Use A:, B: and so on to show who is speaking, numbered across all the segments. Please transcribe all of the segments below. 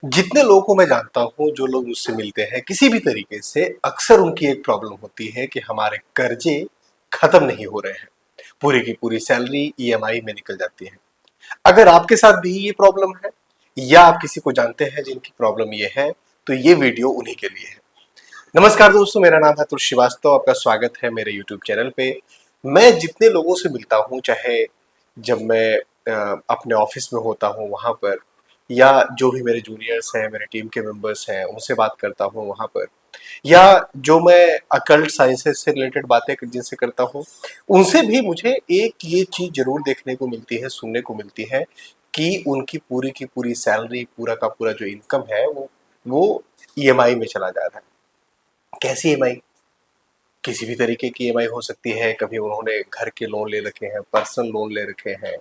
A: जितने लोगों को मैं जानता हूँ, जो लोग मुझसे मिलते हैं किसी भी तरीके से, अक्सर उनकी एक प्रॉब्लम होती है कि हमारे कर्जे खत्म नहीं हो रहे हैं। पूरी की पूरी सैलरी ईएमआई में निकल जाती है। अगर आपके साथ भी ये प्रॉब्लम है या आप किसी को जानते हैं जिनकी प्रॉब्लम ये है, तो ये वीडियो उन्हीं के लिए है। नमस्कार दोस्तों, मेरा नाम है अतुल श्रीवास्तव। आपका स्वागत है मेरे यूट्यूब चैनल पे। मैं जितने लोगों से मिलता हूँ, चाहे जब मैं अपने ऑफिस में होता हूँ वहाँ पर, या जो भी मेरे जूनियर्स हैं, मेरे टीम के मेंबर्स हैं, उनसे बात करता हूँ वहाँ पर, या जो मैं अकल्ट साइंसेस से रिलेटेड बातें जिनसे करता हूँ, उनसे भी मुझे एक ये चीज जरूर देखने को मिलती है, सुनने को मिलती है कि उनकी पूरी की पूरी सैलरी, पूरा का पूरा जो इनकम है वो ईएमआई में चला जा रहा है। कैसी ईएमआई? किसी भी तरीके की ईएमआई हो सकती है। कभी उन्होंने घर के लोन ले रखे हैं, पर्सनल लोन ले रखे हैं,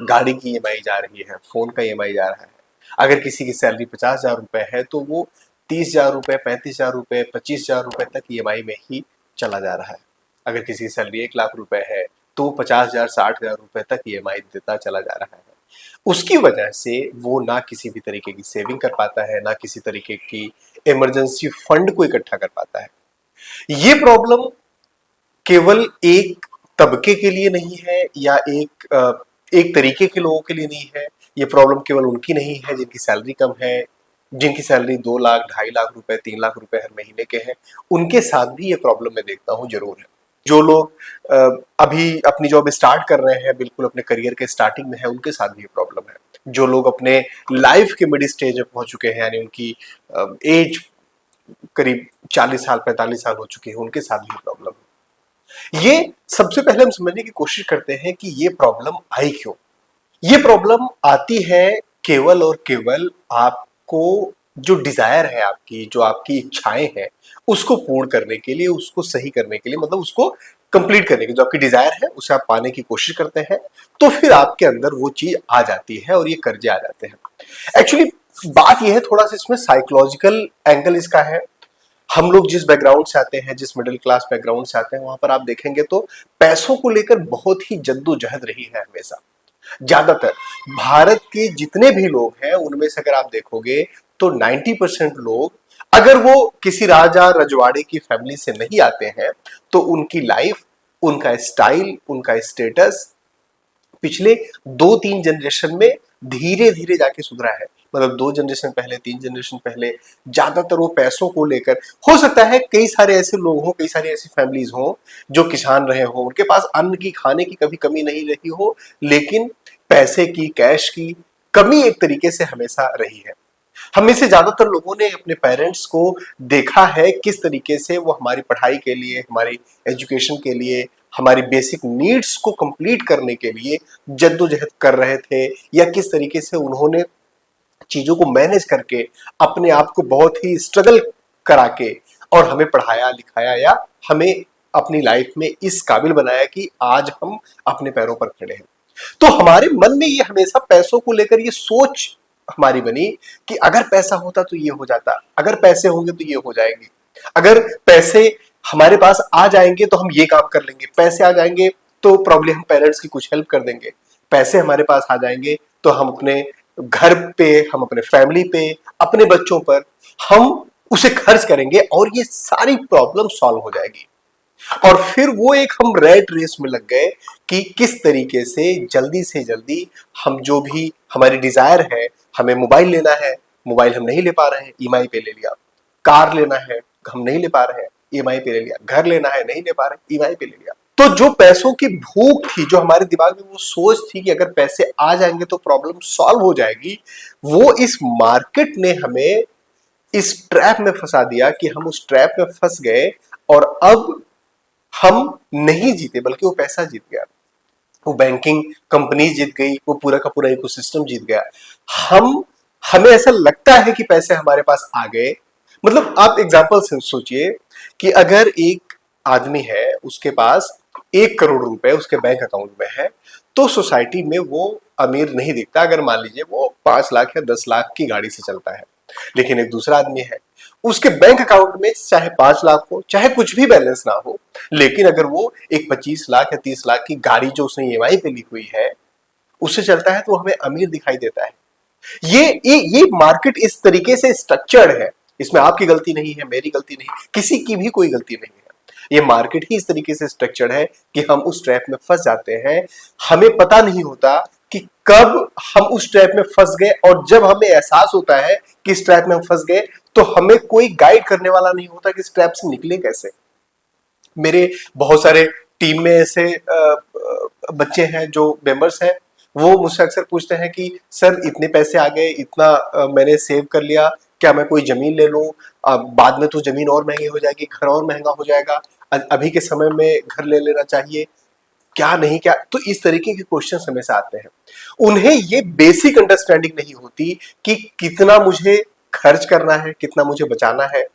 A: गाड़ी की ईएमआई जा रही है, फोन का ईएमआई जा रहा है। अगर किसी की सैलरी 50,000 रुपए है तो वो 30,000 रुपए, 35,000 रुपए, 25,000 रुपए तक ईएमआई में ही चला जा रहा है। अगर किसी की सैलरी 1 लाख रुपए है तो 50,000, 60,000 रुपए तक ईएमआई देता चला जा रहा है। उसकी वजह से वो ना किसी भी तरीके की सेविंग कर पाता है, ना किसी तरीके की इमरजेंसी फंड को इकट्ठा कर पाता है। ये प्रॉब्लम केवल एक तबके के लिए नहीं है, या एक तरीके के लोगों के लिए नहीं है। ये प्रॉब्लम केवल उनकी नहीं है जिनकी सैलरी कम है, जिनकी सैलरी 2 लाख, 2.5 लाख रुपए, 3 लाख रुपए हर महीने के हैं। उनके साथ भी ये प्रॉब्लम मैं देखता हूँ जरूर है। जो लोग अभी अपनी जॉब स्टार्ट कर रहे हैं, बिल्कुल अपने करियर के स्टार्टिंग में है, उनके साथ भी ये प्रॉब्लम है। जो लोग अपने लाइफ के मिड स्टेज में पहुंच चुके हैं, यानी उनकी एज करीब 40 साल, 45 साल हो चुकी है, उनके साथ भी प्रॉब्लम है। ये सबसे पहले हम समझने की कोशिश करते हैं कि ये प्रॉब्लम आई क्यों। ये प्रॉब्लम आती है केवल और केवल आपको, जो डिजायर है आपकी, जो आपकी इच्छाएं हैं, उसको पूर्ण करने के लिए, उसको सही करने के लिए, मतलब उसको कंप्लीट करने के, जो आपकी डिजायर है उसे आप पाने की कोशिश करते हैं, तो फिर आपके अंदर वो चीज आ जाती है और ये कर्जे आ जाते हैं। एक्चुअली बात यह है, थोड़ा सा इसमें साइकोलॉजिकल एंगल इसका है। हम लोग जिस बैकग्राउंड से आते हैं, जिस मिडिल क्लास बैकग्राउंड से आते हैं, वहां पर आप देखेंगे तो पैसों को लेकर बहुत ही जद्दोजहद रही है हमेशा। ज्यादातर भारत के जितने भी लोग हैं उनमें से अगर आप देखोगे तो 90% लोग, अगर वो किसी राजा रजवाड़े की फैमिली से नहीं आते हैं, तो उनकी लाइफ, उनका स्टाइल, उनका स्टेटस पिछले 2-3 जनरेशन में धीरे धीरे जाके सुधरा है। मतलब 2 जनरेशन पहले, 3 जनरेशन पहले, ज्यादातर वो पैसों को लेकर, हो सकता है कई सारे ऐसे लोग हों, कई सारी ऐसी फैमिलीज हों जो किसान रहे हो, उनके पास अन्न की, खाने की कभी कमी नहीं रही हो, लेकिन पैसे की, कैश की कमी एक तरीके से हमेशा रही है। हम में से ज्यादातर लोगों ने अपने पेरेंट्स को देखा है किस तरीके से वो हमारी पढ़ाई के लिए, हमारी एजुकेशन के लिए, हमारी बेसिक नीड्स को कंप्लीट करने के लिए जद्दोजहद कर रहे थे, या किस तरीके से उन्होंने चीजों को मैनेज करके अपने आप को बहुत ही स्ट्रगल करा के और हमें पढ़ाया लिखाया, या हमें अपनी लाइफ में इस काबिल बनाया कि आज हम अपने पैरों पर खड़े हैं। तो हमारे मन में ये हमेशा पैसों को लेकर ये सोच हमारी बनी कि अगर पैसा होता तो ये हो जाता, अगर पैसे होंगे तो ये हो जाएंगे, अगर पैसे हमारे पास आ जाएंगे तो हम ये काम कर लेंगे, पैसे आ जाएंगे तो प्रॉब्लम, हम पेरेंट्स की कुछ हेल्प कर देंगे, पैसे हमारे पास आ जाएंगे तो हम अपने घर पे, हम अपने फैमिली पे, अपने बच्चों पर हम उसे खर्च करेंगे और ये सारी प्रॉब्लम सॉल्व हो जाएगी। और फिर वो एक हम रेट रेस में लग गए कि किस तरीके से जल्दी हम, जो भी हमारी डिजायर है, हमें मोबाइल लेना है, मोबाइल हम नहीं ले पा रहे हैं, ईएमआई पे ले लिया। कार लेना है, हम नहीं ले पा रहे हैं, ईएमआई पे ले लिया। घर लेना है, नहीं ले पा रहे, ईएमआई पे ले लिया। तो जो पैसों की भूख थी, जो हमारे दिमाग में वो सोच थी कि अगर पैसे आ जाएंगे तो प्रॉब्लम सॉल्व हो जाएगी, वो इस मार्केट ने हमें इस ट्रैप में फंसा दिया कि हम उस ट्रैप में फंस गए। और अब हम नहीं जीते, बल्कि वो पैसा जीत गया, वो बैंकिंग कंपनी जीत गई, वो पूरा का पूरा इकोसिस्टम जीत गया। हम हमें ऐसा लगता है कि पैसे हमारे पास आ गए। मतलब आप एग्जांपल से सोचिए कि अगर एक आदमी है, उसके पास 1 करोड़ रुपए उसके बैंक अकाउंट में है, तो सोसाइटी में वो अमीर नहीं दिखता अगर मान लीजिए वो 5 लाख या 10 लाख की गाड़ी से चलता है। लेकिन एक दूसरा आदमी है, उसके बैंक अकाउंट में चाहे 5 लाख हो, चाहे कुछ भी बैलेंस ना हो, लेकिन अगर वो एक 25 लाख या 30 लाख की गाड़ी जो उसने ईएमआई पे ली हुई है उससे चलता है, तो हमें अमीर दिखाई देता है। ये मार्केट इस तरीके से स्ट्रक्चर्ड है, इसमें आपकी गलती नहीं है, मेरी गलती नहीं, किसी की भी कोई गलती नहीं है। ये मार्केट ही इस तरीके से स्ट्रक्चर्ड है कि हम उस ट्रैप में फंस जाते हैं। हमें पता नहीं होता कि कब हम उस ट्रैप में फंस गए, और जब हमें एहसास होता है कि इस ट्रैप में हम फंस गए तो हमें कोई गाइड करने वाला नहीं होता कि इस ट्रैप से निकले कैसे। मेरे बहुत सारे टीम में ऐसे बच्चे हैं जो मेंबर्स हैं, वो मुझसे अक्सर पूछते हैं कि सर इतने पैसे आ गए, इतना मैंने सेव कर लिया, क्या मैं कोई जमीन ले लूं? बाद में तो जमीन और महंगी हो जाएगी, घर और महंगा हो जाएगा, अभी के समय में घर ले लेना चाहिए, क्या नहीं क्या? तो इस तरीके के क्वेश्चन हमेशा आते हैं। उन्हें ये बेसिक अंडरस्टैंडिंग नहीं होती कि कितना मुझे खर्च करना है, कितना मुझे बचाना है,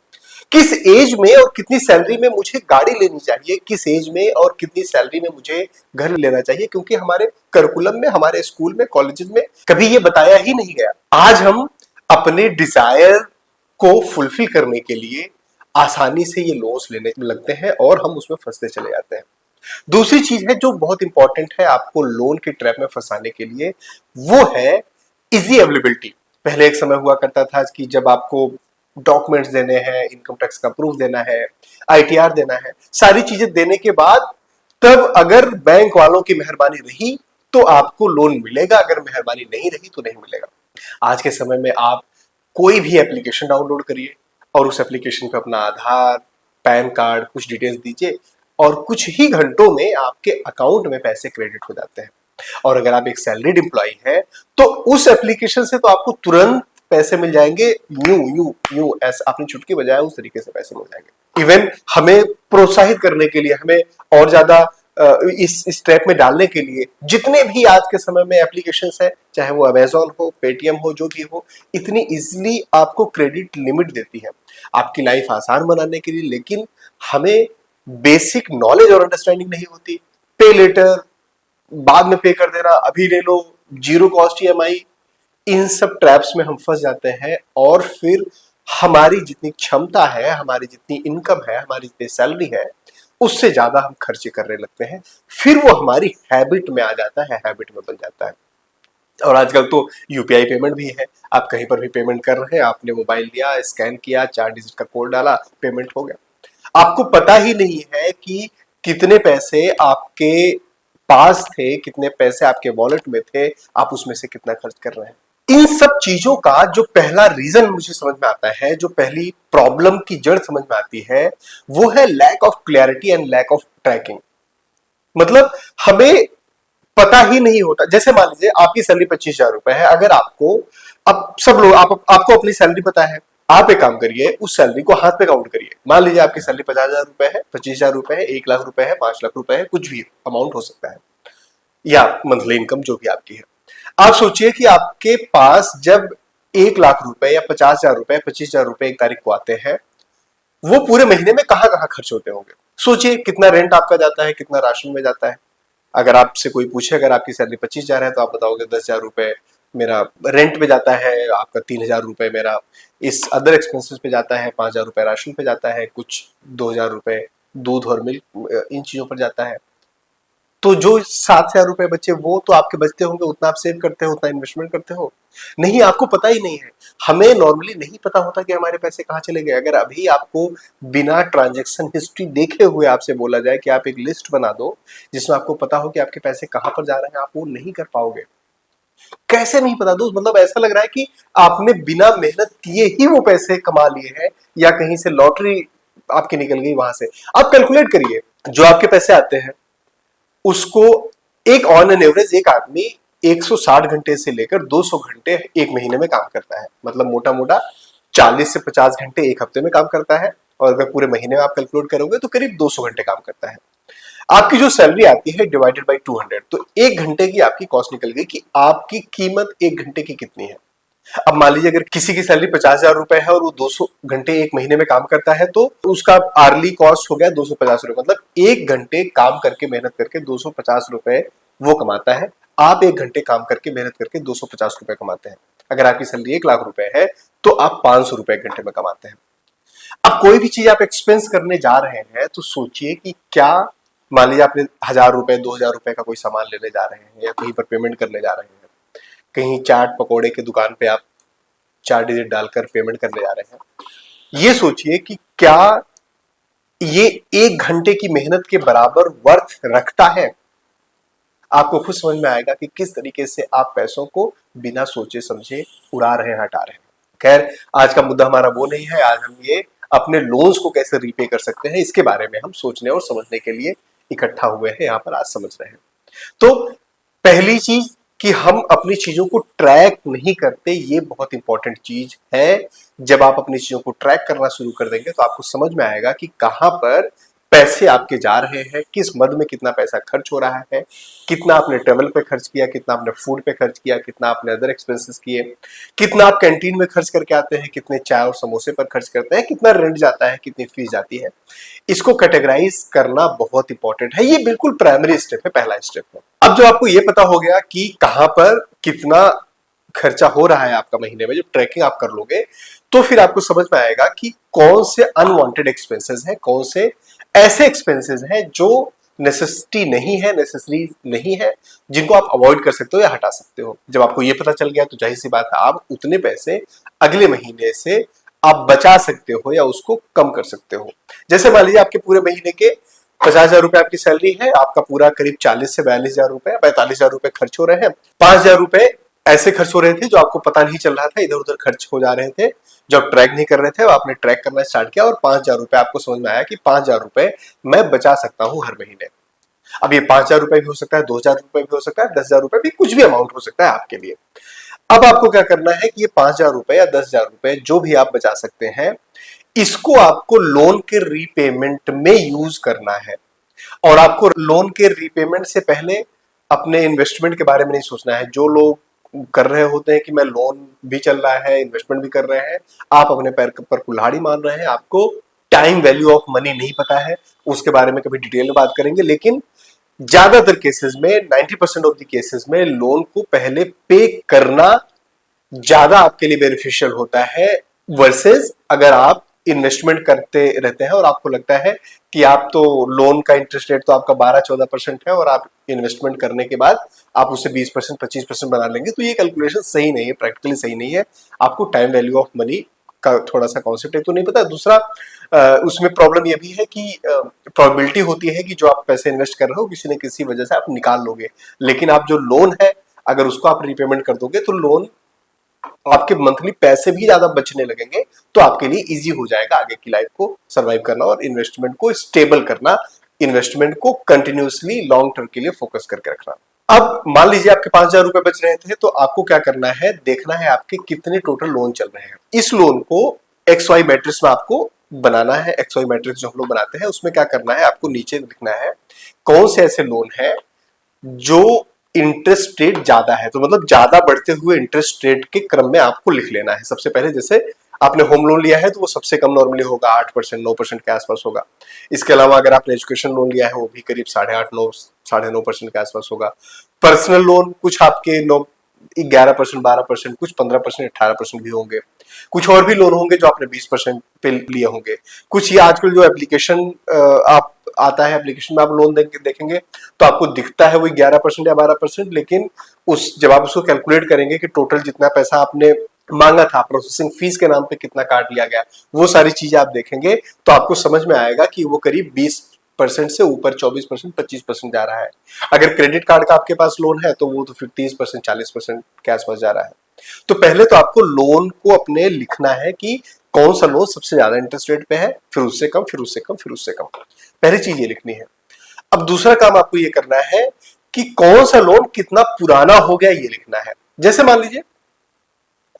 A: किस एज में और कितनी सैलरी में मुझे गाड़ी लेनी चाहिए, किस एज में और कितनी सैलरी में मुझे घर लेना चाहिए, क्योंकि हमारे करिकुलम में, हमारे स्कूल में, कॉलेजेस में कभी ये बताया ही नहीं गया। आज हम अपने डिजायर को फुलफिल करने के लिए आसानी से ये लोन्स लेने लगते हैं और हम उसमें फंसते चले जाते हैं। दूसरी चीज है जो बहुत इंपॉर्टेंट है आपको लोन के ट्रैप में फंसाने के लिए, वो है इजी अवेलेबिलिटी। पहले एक समय हुआ करता था कि जब आपको डॉक्यूमेंट्स देने हैं, इनकम टैक्स का प्रूफ देना है, आईटीआर देना है, सारी चीजें देने के बाद तब अगर बैंक वालों की मेहरबानी रही तो आपको लोन मिलेगा, अगर मेहरबानी नहीं रही तो नहीं मिलेगा। आज के समय में आप कोई भी एप्लीकेशन डाउनलोड करिए और उस एप्लीकेशन पे अपना आधार, पैन कार्ड, कुछ डिटेल्स दीजिए और कुछ ही घंटों में आपके अकाउंट में पैसे क्रेडिट हो जाते हैं। और अगर आप एक सैलरीड एम्प्लॉय हैं तो उस एप्लीकेशन से तो आपको तुरंत पैसे मिल जाएंगे, यूं यूं यूं ऐसा आपने चुटकी बजाया उस तरीके से पैसे मिल जाएंगे। इवन हमें प्रोत्साहित करने के लिए, हमें और ज्यादा इस ट्रैप में डालने के लिए जितने भी आज के समय में एप्लीकेशंस है, चाहे वो अमेजॉन हो, पेटीएम हो, जो भी हो, इतनी इजीली आपको क्रेडिट लिमिट देती है आपकी लाइफ आसान बनाने के लिए। लेकिन हमें बेसिक नॉलेज और अंडरस्टैंडिंग नहीं होती। पे लेटर, बाद में पे कर देना, अभी ले लो, जीरो कॉस्ट ईएमआई, इन सब ट्रैप्स में हम फंस जाते हैं और फिर हमारी जितनी क्षमता है, हमारी जितनी इनकम है, हमारी जितनी सैलरी है, उससे ज्यादा हम खर्चे करने लगते हैं। फिर वो हमारी हैबिट में आ जाता है, हैबिट में बन जाता है। और आजकल तो यूपीआई पेमेंट भी है, आप कहीं पर भी पेमेंट कर रहे हैं, आपने मोबाइल लिया, स्कैन किया, 4 डिजिट का कोड डाला, पेमेंट हो गया। आपको पता ही नहीं है कि कितने पैसे आपके पास थे, कितने पैसे आपके वॉलेट में थे, आप उसमें से कितना खर्च कर रहे हैं। इन सब चीजों का जो पहला रीजन मुझे समझ में आता है, जो पहली प्रॉब्लम की जड़ समझ में आती है, वो है lack of clarity and lack of tracking. मतलब हमें पता ही नहीं होता। जैसे मान लीजिए आपकी सैलरी 25,000 रुपए है, अगर आपको, अब सब लोग आपको अपनी सैलरी पता है, आप एक काम करिए, उस सैलरी को हाथ पे काउंट करिए। मान लीजिए आपकी सैलरी 50,000 रुपए है, 25,000 रुपए है, 1 लाख रुपए है, 5 लाख रुपए है, कुछ भी अमाउंट हो सकता है, या मंथली इनकम जो भी आपकी है। आप सोचिए कि आपके पास जब 1 लाख रुपए या 50,000 रुपए, 25,000 रुपए एक तारीख को आते हैं, वो पूरे महीने में कहां कहां खर्च होते होंगे। सोचिए कितना रेंट आपका जाता है, कितना राशन में जाता है। अगर आपसे कोई पूछे, अगर आपकी सैलरी 25,000 है तो आप बताओगे 10,000 रुपए मेरा रेंट पे जाता है, आपका 3,000 रुपए मेरा इस अदर एक्सपेंसेस पे जाता है, 5,000 रुपए राशन पे जाता है, कुछ 2,000 रुपए दूध और मिल्क इन चीजों पर जाता है। तो जो 7,000 रुपए बचे वो तो आपके बचते होंगे, उतना आप सेव करते हो, उतना इन्वेस्टमेंट करते हो। नहीं, आपको पता ही नहीं है। हमें नॉर्मली नहीं पता होता कि हमारे पैसे कहाँ चले गए। अगर अभी आपको बिना ट्रांजैक्शन हिस्ट्री देखे हुए आपसे बोला जाए कि आप एक लिस्ट बना दो जिसमें आपको पता हो कि आपके पैसे कहाँ पर जा रहे हैं, आप वो नहीं कर पाओगे। कैसे नहीं पता दोस्त? मतलब ऐसा लग रहा है कि आपने बिना मेहनत किए ही वो पैसे कमा लिए हैं, या कहीं से लॉटरी आपकी निकल गई वहां से। आप कैलकुलेट करिए, जो आपके पैसे आते हैं उसको एक ऑन एन एवरेज एक आदमी 160 घंटे से लेकर 200 घंटे एक महीने में काम करता है। मतलब मोटा मोटा 40 से 50 घंटे एक हफ्ते में काम करता है, और अगर पूरे महीने में आप कैलकुलेट करोगे तो करीब 200 घंटे काम करता है। आपकी जो सैलरी आती है डिवाइडेड बाई 200, तो एक घंटे की आपकी कॉस्ट निकल गई कि आपकी कीमत एक घंटे की कितनी है। अब मान लीजिए अगर किसी की सैलरी 50,000 रुपए है और वो 200 घंटे एक महीने में काम करता है, तो उसका आर्ली कॉस्ट हो गया 250 रुपए। मतलब एक घंटे काम करके, मेहनत करके 250 रुपए वो कमाता है। आप एक घंटे काम करके, मेहनत करके 250 रुपए कमाते हैं। अगर आपकी सैलरी 1 लाख रुपए है तो आप 500 रुपए एक घंटे में कमाते हैं। अब कोई भी चीज आप एक्सपेंस करने जा रहे हैं तो सोचिए कि क्या, मान लीजिए आपने 1,000 रुपए, 2,000 रुपए का कोई सामान लेने जा रहे हैं, या कहीं पर पेमेंट करने जा रहे हैं, कहीं चाट पकोड़े की दुकान पे आप 4 डिजिट डालकर पेमेंट करने जा रहे हैं, ये सोचिए कि क्या ये 1 घंटे की मेहनत के बराबर वर्थ रखता है। आपको खुद समझ में आएगा कि किस तरीके से आप पैसों को बिना सोचे समझे उड़ा रहे हैं, हटा रहे हैं। खैर, आज का मुद्दा हमारा वो नहीं है। आज हम ये अपने लोन्स को कैसे रीपे कर सकते हैं, इसके बारे में हम सोचने और समझने के लिए इकट्ठा हुए हैं, यहाँ पर आज समझ रहे हैं। तो पहली चीज कि हम अपनी चीजों को ट्रैक नहीं करते, ये बहुत इंपॉर्टेंट चीज है। जब आप अपनी चीजों को ट्रैक करना शुरू कर देंगे तो आपको समझ में आएगा कि कहां पर पैसे आपके जा रहे हैं, किस मद में कितना पैसा खर्च हो रहा है, कितना आपने ट्रेवल पे खर्च किया, कितना आपने फूड पे खर्च किया, कितना आपने अदर एक्सपेंसेस किए, कितना आप कैंटीन में खर्च करके आते हैं, कितने चाय और समोसे पर खर्च करते हैं, कितना रेंट जाता है, कितनी फीस जाती है। इसको कैटेगराइज करना बहुत इंपॉर्टेंट है। ये बिल्कुल प्राइमरी स्टेप है, पहला स्टेप है। अब जब आपको ये पता हो गया कि कहां पर कितना खर्चा हो रहा है आपका महीने में, जब ट्रैकिंग आप कर लोगे तो फिर आपको समझ में आएगा कि कौन से अनवांटेड एक्सपेंसेस हैं, कौन से ऐसे एक्सपेंसेस हैं जो नेसेसिटी नहीं है, नेसेसरी नहीं है, जिनको आप अवॉइड कर सकते हो या हटा सकते हो। जब आपको ये पता चल गया तो जाहिर सी बात है आप उतने पैसे अगले महीने से आप बचा सकते हो या उसको कम कर सकते हो। जैसे मान लीजिए आपके पूरे महीने के 50,000 रुपए आपकी सैलरी है, आपका पूरा करीब 40 से 42,000 रुपए, 45,000 रुपए खर्च हो रहे हैं। 5,000 रुपए ऐसे खर्च हो रहे थे जो आपको पता नहीं चल रहा था, इधर उधर खर्च हो जा रहे थे, जो आप ट्रैक नहीं कर रहे थे, आपने ट्रैक करना स्टार्ट किया और 5,000 रुपए आपको समझ में आया कि 5,000 रुपए मैं बचा सकता हूं हर महीने। अब ये 5,000 रुपए भी हो सकता है, 2,000 रुपए भी हो सकता है, 10,000 रुपए भी, कुछ भी अमाउंट हो सकता है आपके लिए। अब आपको क्या करना है कि ये 5,000 रुपए या 10,000 रुपए जो भी आप बचा सकते हैं, इसको आपको लोन के रीपेमेंट में यूज करना है। और आपको लोन के रीपेमेंट से पहले अपने इन्वेस्टमेंट के बारे में नहीं सोचना है। जो लोग कर रहे होते हैं कि मैं लोन भी चल रहा है, इन्वेस्टमेंट भी कर रहे हैं, आप अपने पैर पर कुल्हाड़ी मान रहे हैं, आपको टाइम वैल्यू ऑफ मनी नहीं पता है। उसके बारे में कभी डिटेल में बात करेंगे, लेकिन ज्यादातर केसेस में 90% ऑफ द केसेस में लोन को पहले पे करना ज्यादा आपके लिए बेनिफिशियल होता है वर्सेस अगर आप इन्वेस्टमेंट करते रहते हैं और आपको लगता है कि आप तो लोन का इंटरेस्ट रेट तो आपका 12-14% है और आप इन्वेस्टमेंट करने के बाद आप उससे 20% 25% बना लेंगे, तो ये कैलकुलेशन सही नहीं है, प्रैक्टिकली सही नहीं है। आपको टाइम वैल्यू ऑफ मनी का थोड़ा सा कॉन्सेप्ट एक तो नहीं पता। दूसरा, उसमें प्रॉब्लम ये भी है कि प्रोबेबिलिटी होती है कि जो आप पैसे इन्वेस्ट कर रहे हो किसी न किसी वजह से आप निकाल लोगे, लेकिन आप जो लोन है अगर उसको आप रीपेमेंट कर दोगे तो लोन आपके मंथली पैसे भी ज्यादा बचने लगेंगे, तो आपके लिए इजी हो जाएगा आगे की लाइफ को सरवाइव करना और इन्वेस्टमेंट को स्टेबल करना, इन्वेस्टमेंट को कंटिन्यूअसली लॉन्ग टर्म के लिए फोकस करके रखना। अब मान लीजिए आपके 5,000 रुपए बच रहे थे, तो आपको क्या करना है, देखना है आपके कितने टोटल लोन चल रहे हैं। इस लोन को XY मैट्रिक्स में आपको बनाना है। XY मैट्रिक्स जो हम लोग बनाते हैं उसमें क्या करना है, आपको नीचे लिखना है कौन से ऐसे लोन है जो इंटरेस्ट रेट ज्यादा है, तो मतलब ज्यादा बढ़ते हुए इंटरेस्ट रेट के क्रम में आपको लिख लेना है। सबसे पहले जैसे आपने होम लोन लिया है तो वो सबसे कम नॉर्मली होगा 8% 9% के आसपास होगा। इसके अलावा अगर आपने एजुकेशन लोन लिया है वो भी करीब 8.5 9 9.5% के आसपास होगा। पर्सनल लोन कुछ आपके 11% 12%, कुछ 15% 18% भी होंगे। कुछ और भी लोन होंगे जो आपने 20% पे लिए होंगे। कुछ ये आजकल जो एप्लीकेशन आप आता है, एप्लीकेशन में आप लोन देखेंगे तो आपको दिखता है वही 11% या 12%, लेकिन उस जब आप उसको कैलकुलेट करेंगे कि टोटल जितना पैसा आपने मांगा था, प्रोसेसिंग फीस के नाम पे कितना काट लिया गया, वो सारी चीजें आप देखेंगे तो आपको समझ में आएगा कि वो करीब 20% से ऊपर 24% 25% जा रहा है। अगर क्रेडिट कार्ड का आपके पास लोन है तो वो तो फिर 30% 40% के आसपास जा रहा है। तो पहले तो आपको लोन को अपने लिखना है कि कौन सा लोन सबसे ज्यादा इंटरेस्ट रेट पे है, फिर उससे कम, फिर उससे कम, फिर उससे कम। पहली चीज ये लिखनी है। अब दूसरा काम आपको ये करना है कि कौन सा लोन कितना पुराना हो गया ये लिखना है। जैसे मान लीजिए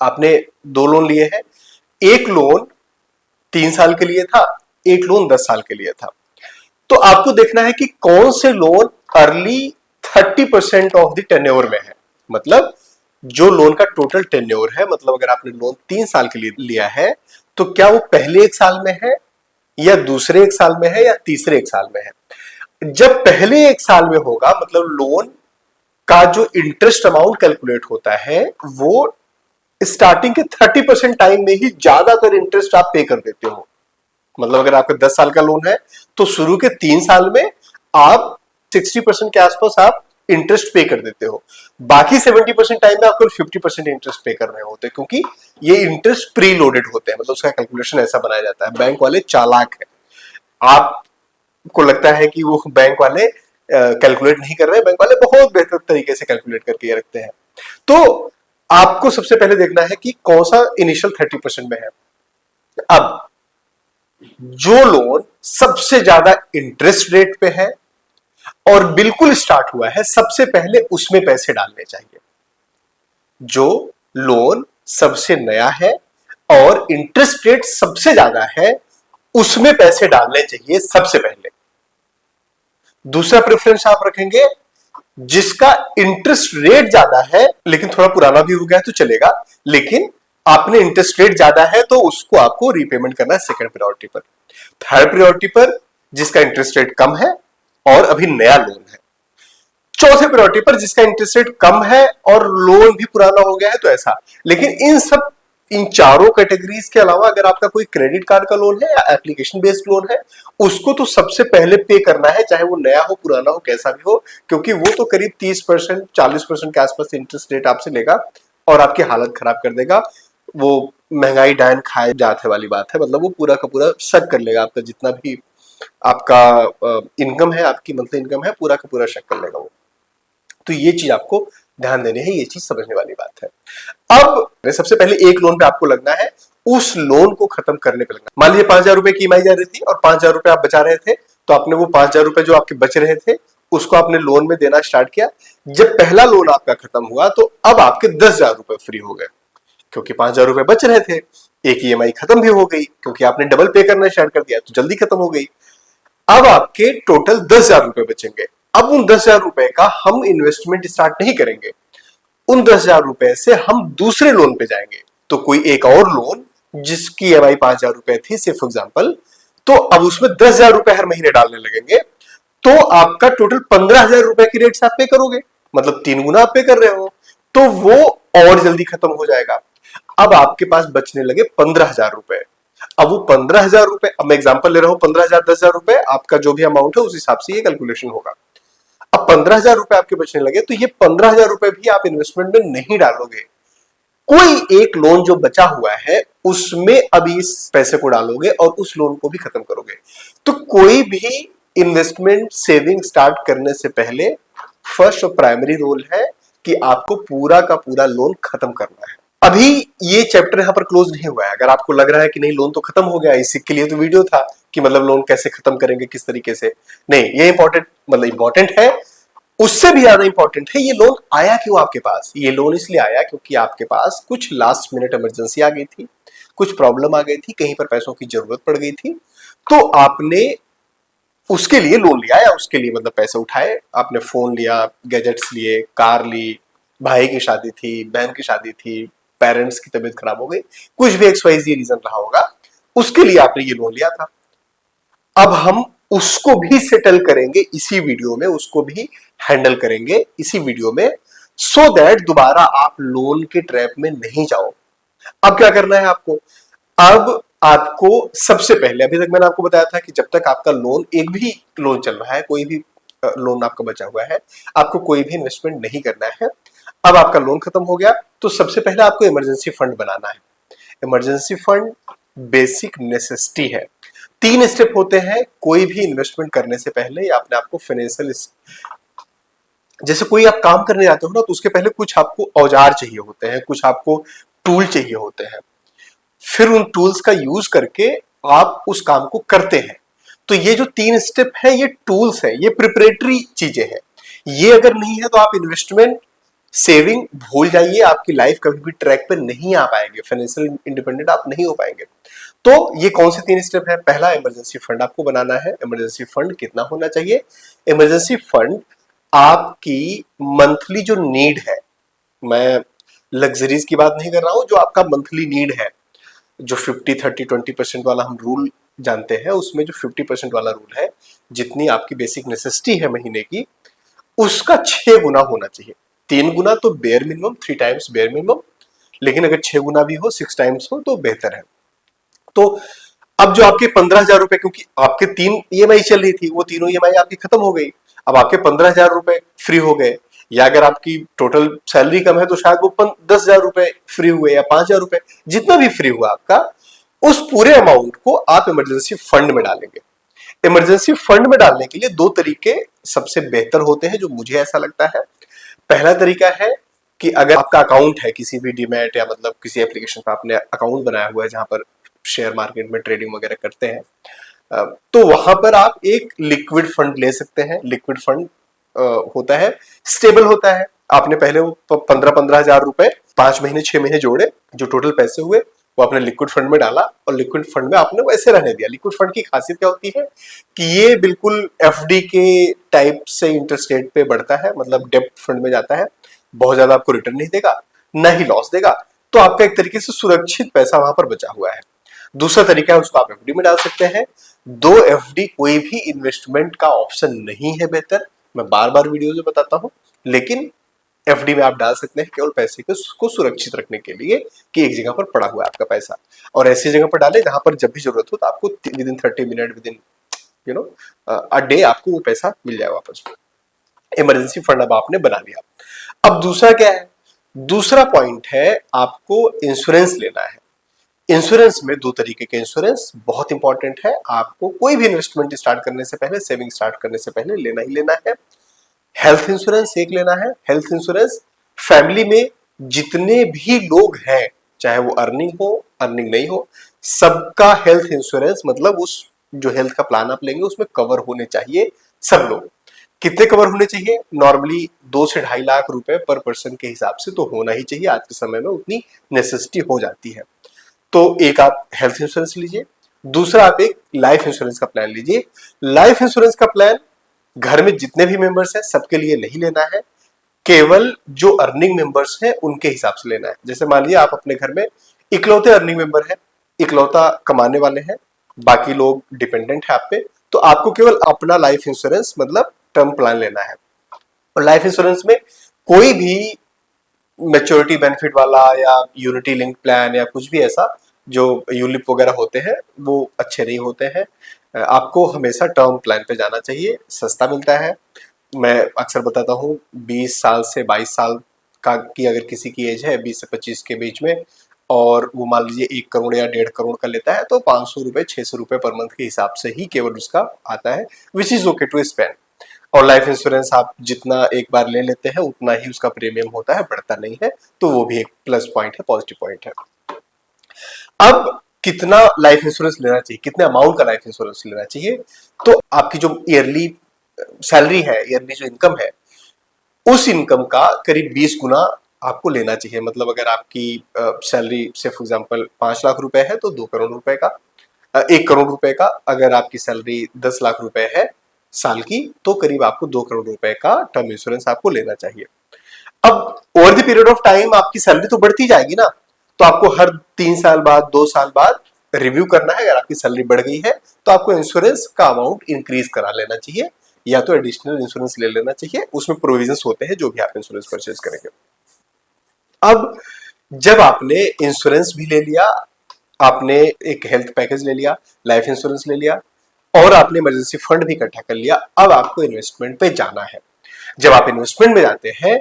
A: आपने 2 लोन लिए हैं, एक लोन 3 साल के लिए था, एक लोन 10 साल के लिए था। तो आपको देखना है कि कौन से loan early 30% of the tenure में है। मतलब जो लोन का टोटल टेन्योर है, मतलब अगर आपने लोन 3 साल के लिए लिया है तो क्या वो पहले 1 साल में है या दूसरे 1 साल में है या तीसरे 1 साल में है। जब पहले 1 साल में होगा मतलब लोन का जो इंटरेस्ट अमाउंट कैलकुलेट होता है वो स्टार्टिंग के 30% टाइम में ही ज्यादातर इंटरेस्ट आप पे कर देते हो। मतलब अगर आपका 10 साल का लोन है तो शुरू के 3 साल में आप 60% के आसपास आप इंटरेस्ट पे कर देते हो, बाकी 70% टाइम में आपको 50% इंटरेस्ट पे करने होते हैं, क्योंकि ये इंटरेस्ट प्री लोडेड होते हैं, मतलब उसका कैलकुलेशन ऐसा बनाया जाता है। बैंक वाले चालाक है, आपको लगता है कि वो बैंक वाले कैलकुलेट नहीं कर रहे हैं, बैंक वाले बहुत बेहतर तरीके से कैलकुलेट करके रखते हैं। तो आपको सबसे पहले देखना है कि कौन सा इनिशियल 30% में है। अब जो लोन सबसे ज्यादा इंटरेस्ट रेट पे है और बिल्कुल स्टार्ट हुआ है, सबसे पहले उसमें पैसे डालने चाहिए। जो लोन सबसे नया है और इंटरेस्ट रेट सबसे ज्यादा है, उसमें पैसे डालने चाहिए सबसे पहले। दूसरा प्रेफरेंस आप रखेंगे जिसका इंटरेस्ट रेट ज्यादा है, लेकिन थोड़ा पुराना भी हो गया तो चलेगा, लेकिन आपने इंटरेस्ट रेट ज्यादा है तो उसको आपको रीपेमेंट करना है सेकंड प्रायोरिटी पर। थर्ड प्रायोरिटी पर जिसका इंटरेस्ट रेट कम है और अभी नया लोन है। चौथे प्रायोरिटी पर जिसका इंटरेस्ट रेट कम है और लोन भी पुराना हो गया है, तो ऐसा। लेकिन इन चारों कैटेगरीज के अलावा अगर आपका कोई क्रेडिट कार्ड का लोन है या एप्लीकेशन बेस्ड लोन है, उसको तो सबसे पहले पे करना है, चाहे वो नया हो पुराना हो कैसा भी हो, क्योंकि वो तो करीब 30% 40% के आसपास इंटरेस्ट रेट आपसे लेगा और आपकी हालत खराब कर देगा। वो महंगाई डायन खाए जाते वाली बात है, मतलब वो पूरा का पूरा शक कर लेगा आपका, जितना भी आपका इनकम है, आपकी मंथली इनकम है, पूरा का पूरा शक कर लेगा वो। तो ये चीज आपको ध्यान देनी है, ये चीज समझने वाली बात है। अब सबसे पहले एक लोन पे आपको लगना है, उस लोन को खत्म करने पे लगना। मान लीजिए 5,000 रुपए की ईएमआई जा रही थी और 5,000 रुपए आप बचा रहे थे, तो आपने वो 5,000 रुपए जो आपके बच रहे थे उसको आपने लोन में देना स्टार्ट किया। जब पहला लोन आपका खत्म हुआ तो अब आपके 10,000 रुपए फ्री हो गए, क्योंकि 5,000 रुपए बच रहे थे। एक ईएमआई खत्म भी हो गई क्योंकि आपने डबल पे करना स्टार्ट कर दिया, तो जल्दी खत्म हो गई। अब आपके टोटल 10,000 रुपए बचेंगे। अब उन 10,000 रुपए का हम इन्वेस्टमेंट स्टार्ट नहीं करेंगे, उन 10,000 रुपए से हम दूसरे लोन पे जाएंगे। तो कोई एक और लोन जिसकी ईएमआई 5,000 रुपए थी, सिर्फ एग्जांपल, तो अब उसमें 10,000 रुपए हर महीने डालने लगेंगे, तो आपका टोटल 15,000 रुपए की रेट से आप पे करोगे, मतलब 3 गुना आप पे कर रहे हो, तो वो और जल्दी खत्म हो जाएगा। अब आपके पास बचने लगे 15,000 रुपए। अब वो 15,000 रुपए, अब मैं एग्जांपल ले रहा हूं, 15,000 10,000 रुपए, आपका जो भी अमाउंट है उस हिसाब से ये कैलकुलेशन होगा। अब 15,000 रुपए आपके बचने लगे, तो ये 15,000 रुपए भी आप इन्वेस्टमेंट में नहीं डालोगे, कोई एक लोन जो बचा हुआ है उसमें अभी इस पैसे को डालोगे और उस लोन को भी खत्म करोगे। तो कोई भी इन्वेस्टमेंट सेविंग स्टार्ट करने से पहले फर्स्ट और प्राइमरी रोल है कि आपको पूरा का पूरा लोन खत्म करना है। अभी ये चैप्टर यहां पर क्लोज नहीं हुआ है। अगर आपको लग रहा है कि नहीं लोन तो खत्म हो गया, इसी के लिए तो वीडियो था कि मतलब लोन कैसे खत्म करेंगे, किस तरीके से, नहीं, ये इंपॉर्टेंट, मतलब इंपॉर्टेंट है, उससे भी ज्यादा इंपॉर्टेंट है ये लोन आया क्यों आपके पास। ये लोन इसलिए आया क्योंकि आपके पास कुछ लास्ट मिनट इमरजेंसी आ गई थी, कुछ प्रॉब्लम आ गई थी, कहीं पर पैसों की जरूरत पड़ गई थी, तो आपने उसके लिए लोन लिया, या उसके लिए मतलब पैसे उठाए, आपने फोन लिया, गैजेट्स लिए, कार ली, भाई की शादी थी, बहन की शादी थी, पेरेंट्स की तबीयत खराब हो गई, कुछ भी XYZ रीजन रहा होगा, उसके लिए आपने ये लोन लिया था। अब हम उसको भी सेटल करेंगे इसी वीडियो में, उसको भी हैंडल करेंगे इसी वीडियो में, सो दैट दोबारा आप लोन के ट्रैप में नहीं जाओ। अब क्या करना है आपको, अब आपको सबसे पहले, अभी तक मैंने आपको बताया था कि जब तक आपका लोन, एक भी लोन चल रहा है, कोई भी लोन आपका बचा हुआ है, आपको कोई भी इन्वेस्टमेंट नहीं करना है। अब आपका लोन खत्म हो गया तो सबसे पहले आपको इमरजेंसी फंड बनाना है। इमरजेंसी फंड बेसिक नेसेसिटी है। 3 स्टेप होते हैं कोई भी इन्वेस्टमेंट करने से पहले, या अपने आपको फाइनेंशियल, जैसे कोई आप काम करने जाते हो ना, तो उसके पहले कुछ आपको औजार चाहिए होते हैं, कुछ आपको टूल चाहिए होते हैं, फिर उन टूल्स का यूज करके आप उस काम को करते हैं। तो ये जो 3 स्टेप है, ये टूल्स है, ये प्रिपरेटरी चीजें हैं। ये अगर नहीं है तो आप इन्वेस्टमेंट सेविंग भूल जाइए, आपकी लाइफ कभी भी ट्रैक पे नहीं आ पाएंगे, फाइनेंशियल इंडिपेंडेंट आप नहीं हो पाएंगे। तो ये कौन से 3 स्टेप है, पहला इमरजेंसी फंड आपको बनाना है। इमरजेंसी फंड कितना होना चाहिए, इमरजेंसी फंड आपकी मंथली जो नीड है, मैं लग्जरीज की बात नहीं कर रहा हूं, जो आपका मंथली नीड है, जो 50-30-20% वाला हम रूल जानते हैं, उसमें जो 50% वाला रूल है, जितनी आपकी बेसिक नेसेसिटी है महीने की, उसका 6 गुना होना चाहिए। 3 गुना तो bare minimum, 3 times bare minimum, लेकिन अगर 6 गुना भी हो, 6 टाइम्स हो तो बेहतर है। तो अब जो आपके 15,000 रुपए, क्योंकि आपके 3 ईएमआई चल रही थी, वो तीनों ईएमआई आपकी खत्म हो गई, अब आपके 15,000 रुपए फ्री हो गए, या अगर आपकी टोटल सैलरी कम है तो शायद वो 10,000 रुपए फ्री हुए या 5,000 रुपए, जितना भी फ्री हुआ आपका, उस पूरे अमाउंट को आप इमरजेंसी फंड में डालेंगे। इमरजेंसी फंड में डालने के लिए दो तरीके सबसे बेहतर होते हैं जो मुझे ऐसा लगता है। पहला तरीका है कि अगर आपका अकाउंट है किसी भी डीमैट या मतलब किसी एप्लीकेशन पर आपने अकाउंट बनाया हुआ है जहां पर शेयर मार्केट में ट्रेडिंग वगैरह करते हैं, तो वहां पर आप एक लिक्विड फंड ले सकते हैं। लिक्विड फंड होता है, स्टेबल होता है। आपने पहले वो 15,000 रुपए 5 महीने 6 महीने जोड़े, जो टोटल पैसे हुए वो आपने लिक्विड फंड में डाला और लिक्विड फंड में आपने वैसे रहने दिया। लिक्विड फंड की खासियत क्या होती है कि ये बिल्कुल एफडी के टाइप से इंटरेस्ट रेट पे बढ़ता है, मतलब डेब्ट फंड में जाता है, बहुत ज्यादा आपको रिटर्न नहीं देगा, न ही लॉस देगा, तो आपका एक तरीके से सुरक्षित पैसा वहां पर बचा हुआ है। दूसरा तरीका है उसको आप एफडी में डाल सकते हैं। दो एफडी कोई भी इन्वेस्टमेंट का ऑप्शन नहीं है बेहतर, मैं बार बार वीडियो में बताता हूं, लेकिन एफडी में आप डाल सकते हैं केवल पैसे को सुरक्षित रखने के लिए कि एक जगह पर पड़ा हुआ है आपका पैसा, और ऐसी जगह पर डालें जहां पर जब भी जरूरत हो तो आपको with in 30 minute, with in a day आपको वो पैसा मिल जाए वापस। इमरजेंसी फंड अब आपने बना लिया। अब दूसरा क्या है? दूसरा पॉइंट है आपको इंश्योरेंस लेना है। इंश्योरेंस में दो तरीके के इंश्योरेंस बहुत इंपॉर्टेंट है। आपको कोई भी इन्वेस्टमेंट स्टार्ट करने से पहले, सेविंग स्टार्ट करने से पहले लेना ही लेना है। हेल्थ इंश्योरेंस एक लेना है। हेल्थ इंश्योरेंस फैमिली में जितने भी लोग हैं, चाहे वो अर्निंग हो अर्निंग नहीं हो, सबका हेल्थ इंश्योरेंस, मतलब उस जो हेल्थ का प्लान आप लेंगे उसमें कवर होने चाहिए सब लोग। कितने कवर होने चाहिए? नॉर्मली 2 से 2.5 लाख रुपए पर पर्सन के हिसाब से तो होना ही चाहिए। आज के समय में उतनी नेसेसिटी हो जाती है। तो एक आप हेल्थ इंश्योरेंस लीजिए, दूसरा आप एक लाइफ इंश्योरेंस का प्लान लीजिए। लाइफ इंश्योरेंस का प्लान घर में जितने भी मेंबर्स हैं सबके लिए नहीं लेना है, केवल जो अर्निंग मेंबर्स हैं उनके हिसाब से लेना है। जैसे मान लीजिए आप अपने घर में इकलौते अर्निंग मेंबर हैं, इकलौता कमाने वाले हैं, बाकी लोग डिपेंडेंट है आप पे, तो आपको केवल अपना लाइफ इंश्योरेंस मतलब टर्म प्लान लेना है। और लाइफ इंश्योरेंस में कोई भी मैच्योरिटी बेनिफिट वाला या यूनिटी लिंक प्लान या कुछ भी ऐसा जो यूलिप वगैरह होते हैं वो अच्छे नहीं होते हैं। आपको हमेशा टर्म प्लान पे जाना चाहिए, सस्ता मिलता है। मैं अक्सर बताता हूँ 20 साल से 22 साल का की अगर किसी की एज है 20 से 25 के बीच में, और वो मान लीजिए 1 करोड़ या 1.5 करोड़ का लेता है, तो 500 रुपए 600 रुपए पर मंथ के हिसाब से ही केवल उसका आता है, which is okay to spend. और लाइफ इंश्योरेंस आप जितना एक बार ले लेते हैं उतना ही उसका प्रीमियम होता है, बढ़ता नहीं है, तो वो भी एक प्लस पॉइंट है, पॉजिटिव पॉइंट है। अब कितना लाइफ इंश्योरेंस लेना चाहिए, कितने अमाउंट का लाइफ इंश्योरेंस लेना चाहिए? तो आपकी जो ईयरली सैलरी है, ईयरली जो इनकम है, उस इनकम का करीब 20 गुना आपको लेना चाहिए। मतलब अगर आपकी सैलरी से फॉर एग्जांपल 5 लाख रुपए है तो 2 करोड़ रुपए का, 1 करोड़ रुपए का। अगर आपकी सैलरी 10 लाख रुपए है साल की, तो करीब आपको 2 करोड़ रुपए का टर्म इंश्योरेंस आपको लेना चाहिए। अब over the period of time आपकी सैलरी तो बढ़ती जाएगी ना, तो आपको हर 3 साल बाद 2 साल बाद रिव्यू करना है। अगर आपकी सैलरी बढ़ गई है तो आपको इंश्योरेंस का अमाउंट इंक्रीज करा लेना चाहिए, या तो एडिशनल इंश्योरेंस ले लेना चाहिए। उसमें प्रोविजंस होते हैं जो भी आप इंश्योरेंस परचेज करेंगे। अब जब आपने इंश्योरेंस भी ले लिया, आपने एक हेल्थ पैकेज ले लिया, लाइफ इंश्योरेंस ले लिया, और आपने इमरजेंसी फंड भी इकट्ठा कर लिया, अब आपको इन्वेस्टमेंट पे जाना है। जब आप इन्वेस्टमेंट में जाते हैं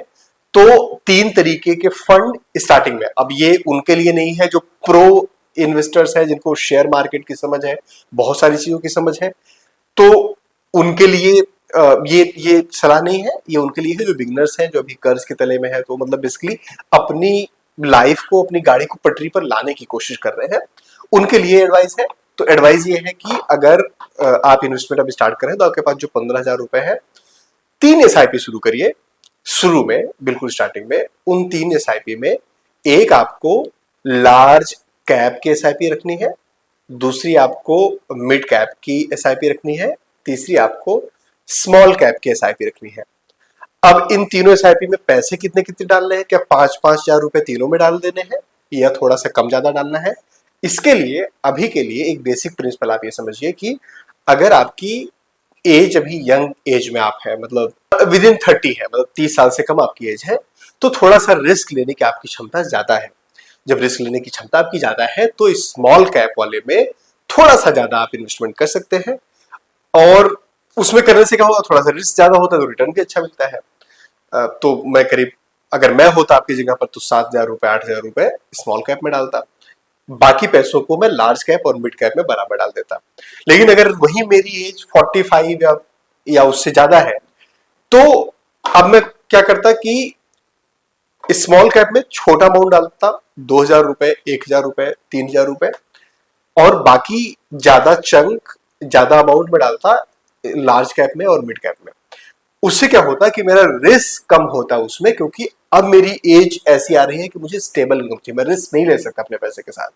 A: तो 3 तरीके के फंड स्टार्टिंग में, अब ये उनके लिए नहीं है जो प्रो इन्वेस्टर्स हैं, जिनको शेयर मार्केट की समझ है, बहुत सारी चीजों की समझ है, तो उनके लिए ये सलाह नहीं है। ये उनके लिए है जो बिगनर्स हैं, जो अभी कर्ज के तले में है, तो मतलब बेसिकली अपनी लाइफ को, अपनी गाड़ी को पटरी पर लाने की कोशिश कर रहे हैं, उनके लिए एडवाइस है। तो एडवाइस ये है कि अगर आप इन्वेस्टमेंट अभी स्टार्ट करें तो आपके पास जो 15,000 रुपए है, 3 एसआईपी शुरू करिए। शुरू में बिल्कुल स्टार्टिंग में उन 3 एसआईपी में एक आपको लार्ज कैप की एसआईपी रखनी है, दूसरी आपको मिड कैप की एसआईपी रखनी है, तीसरी आपको स्मॉल कैप की एसआईपी रखनी है। अब इन तीनों एसआईपी में पैसे कितने कितने डालने हैं? क्या 5-5 हजार रुपए तीनों में डाल देने हैं, या थोड़ा सा कम ज्यादा डालना है? इसके लिए अभी के लिए एक बेसिक प्रिंसिपल आप ये समझिए कि अगर आपकी एज अभी यंग एज में आप है, मतलब विद इन 30 है, मतलब 30 साल से कम आपकी एज है, तो थोड़ा सा रिस्क लेने की आपकी क्षमता ज्यादा है। जब रिस्क लेने की क्षमता आपकी ज्यादा है तो स्मॉल कैप वाले में थोड़ा सा ज्यादा आप इन्वेस्टमेंट कर सकते हैं, और उसमें करने से क्या होगा, थोड़ा सा रिस्क ज्यादा होता है तो रिटर्न भी अच्छा मिलता है। तो मैं करीब, अगर मैं होता आपकी जगह पर तो 7,000 रुपए 8,000 रुपए स्मॉल कैप में डालता, बाकी पैसों को मैं लार्ज कैप और मिड कैप में बराबर डाल देता। लेकिन अगर वही मेरी एज 45 या उससे ज्यादा है, तो अब मैं क्या करता कि स्मॉल कैप में छोटा अमाउंट डालता, 2,000 रुपए 1,000 रुपए 3,000 रुपए, और बाकी ज्यादा चंक ज्यादा अमाउंट में डालता लार्ज कैप में और मिड कैप में। उससे क्या होता कि मेरा रिस्क कम होता उसमें, क्योंकि अब मेरी एज ऐसी आ रही है कि मुझे स्टेबल इनकम चाहिए, मैं रिस्क नहीं ले सकता अपने पैसे के साथ,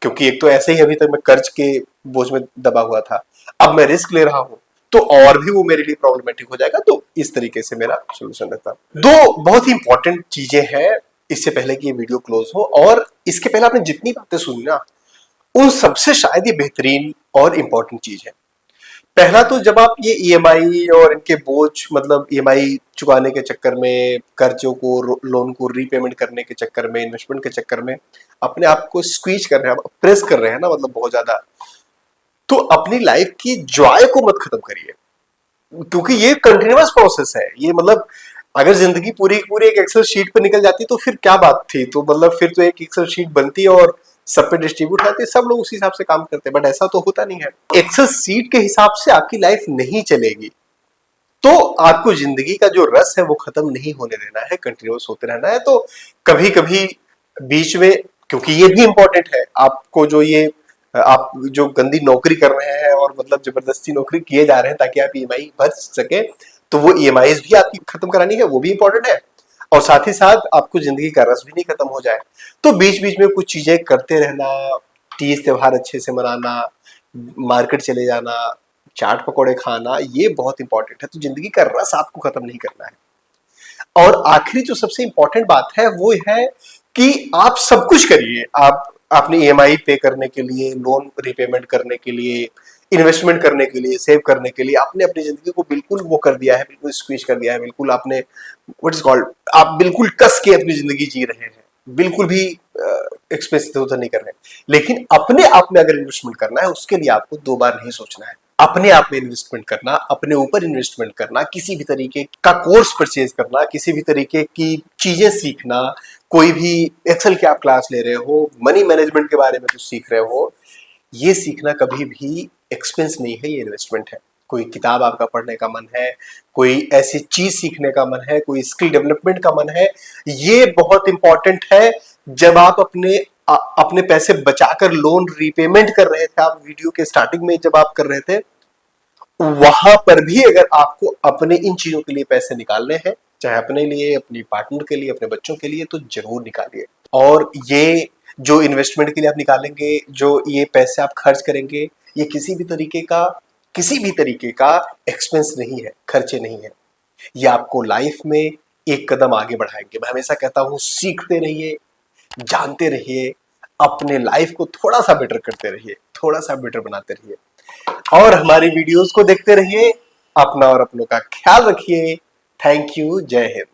A: क्योंकि एक तो ऐसे ही अभी तक मैं कर्ज के बोझ में दबा हुआ था, अब मैं रिस्क ले रहा हूं तो और भी वो मेरे लिए प्रॉब्लमेटिक हो जाएगा। तो इस तरीके से मेरा सोल्यूशन रहता। दो बहुत ही इंपॉर्टेंट चीजें हैं इससे पहले कि ये वीडियो क्लोज हो, और इसके पहले आपने जितनी बातें सुनी ना, उन सबसे शायद ये बेहतरीन और इंपॉर्टेंट चीज है। पहला तो जब आप ये ईएमआई और इनके बोझ, मतलब ईएमआई चुकाने के चक्कर में, कर्जों को लोन को रीपेमेंट करने के चक्कर में, इन्वेस्टमेंट के चक्कर में अपने आप को स्क्वीज कर रहे हैं, प्रेस कर रहे हैं ना, मतलब बहुत ज्यादा, तो अपनी लाइफ की जॉय को मत खत्म करिए, क्योंकि ये कंटिन्यूअस प्रोसेस है। ये मतलब अगर जिंदगी पूरी पूरी एक एक्सेल शीट पर निकल जाती तो फिर क्या बात थी, तो मतलब फिर तो एक एक्सेल शीट बनती और सब पे डिस्ट्रीब्यूट होती, सब लोग उसी हिसाब से काम करते, बट ऐसा तो होता नहीं है। एक्सेल शीट के हिसाब से आपकी लाइफ नहीं चलेगी, तो आपको जिंदगी का जो रस है वो खत्म नहीं होने देना है, कंटिन्यूअस होते रहना है। तो कभी कभी बीच में, क्योंकि ये भी इंपॉर्टेंट है, आपको जो ये आप जो गंदी नौकरी कर रहे हैं और मतलब जबरदस्ती नौकरी किए जा रहे हैं ताकि आप ईएमआई भर सके, तो वो ईएमआई भी आपकी खत्म करानी है, वो भी इंपॉर्टेंट है, और साथ ही साथ आपको जिंदगी का रस भी नहीं खत्म हो जाए। तो बीच बीच में कुछ चीजें करते रहना, तीज त्योहार अच्छे से मनाना, मार्केट चले जाना, चाट पकौड़े खाना, ये बहुत इंपॉर्टेंट है। तो जिंदगी का रस आपको खत्म नहीं करना है। और आखिरी जो सबसे इंपॉर्टेंट बात है वो है कि आप सब कुछ करिए, आप अपनी ईएमआई पे करने के लिए, लोन रिपेमेंट करने के लिए, इन्वेस्टमेंट करने के लिए, सेव करने के लिए, आपने अपनी जिंदगी को बिल्कुल वो कर दिया है, बिल्कुल स्क्वीज कर दिया है, बिल्कुल आपने व्हाट इज कॉल्ड, आप बिल्कुल कस के अपनी जिंदगी जी रहे हैं, बिल्कुल भी एक्सपेंस इधर उधर नहीं कर रहे हैं। लेकिन अपने आप में अगर इन्वेस्टमेंट करना है, उसके लिए आपको दो बार नहीं सोचना है। अपने आप में इन्वेस्टमेंट करना, अपने ऊपर इन्वेस्टमेंट करना, किसी भी तरीके का कोर्स परचेज करना, किसी भी तरीके की चीजें सीखना, कोई भी एक्सेल की आप क्लास ले रहे हो, मनी मैनेजमेंट के बारे में कुछ सीख रहे हो, ये सीखना कभी भी एक्सपेंस नहीं है, ये इन्वेस्टमेंट है। कोई किताब आपका पढ़ने का मन है, कोई ऐसी चीज सीखने का मन है, कोई स्किल डेवलपमेंट का मन है, ये बहुत इंपॉर्टेंट है। जब आप अपने पैसे बचाकर लोन रीपेमेंट कर रहे थे, आप वीडियो के स्टार्टिंग में जब आप कर रहे थे, वहां पर भी अगर आपको अपने इन चीजों के लिए पैसे निकालने हैं, चाहे अपने लिए, अपनी पार्टनर के लिए, अपने बच्चों के लिए, तो जरूर निकालिए। और ये जो इन्वेस्टमेंट के लिए आप निकालेंगे, जो ये पैसे आप खर्च करेंगे, ये किसी भी तरीके का एक्सपेंस नहीं है, खर्चे नहीं है। ये आपको लाइफ में एक कदम आगे बढ़ाएंगे। मैं हमेशा कहता हूं, सीखते रहिए, जानते रहिए, अपने लाइफ को थोड़ा सा बेटर करते रहिए, थोड़ा सा बेटर बनाते रहिए, और हमारी वीडियोस को देखते रहिए। अपना और अपनों का ख्याल रखिए। Thank you. जय हिंद।